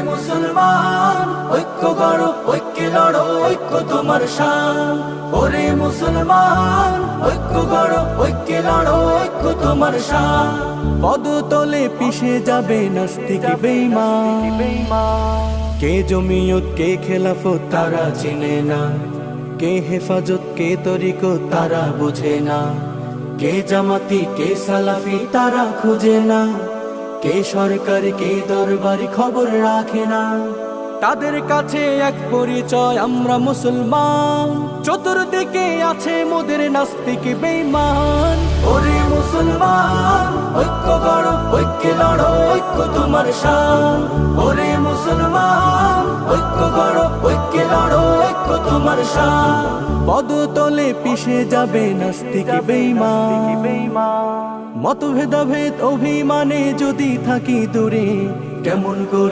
মুসলমান ঐক্য গড়ো, ঐক্যে লড়ো, ঐক্য তোমার শান। ওরে মুসলমান ঐক্য গড়ো, ঐক্যে লড়ো, ঐক্য তোমার শান। পদতলে পিষে যাবে নাস্তিক বেঈমান। কে জমিয়ত কে খেলাফত তারা চিনে না, কে হেফাজত কে তরিকত তারা বুঝে না। কে জামাতি কে সালাফি তারা খুঁজে না। কে সরকারি কে দরবারি খবর রাখে না। তাদের কাছে এক পরিচয় আমরা মুসলমান, চতুর্দিকে আছে মোদের নাস্তিক বেঈমান। ওরে মুসলমান ঐক্য গড়ো, ঐক্যে লড়ো, ঐক্য তোমার শান। ওরে মুসলমান ঐক্য গড়ো, ঐক্যে লড়ো, ঐক্য তোমার শান। পদতলে পিষে যাবে নাস্তিক বেঈমান। মতভেদাভেদ অভিমানে যদি থাকি দূরে, কেমন করে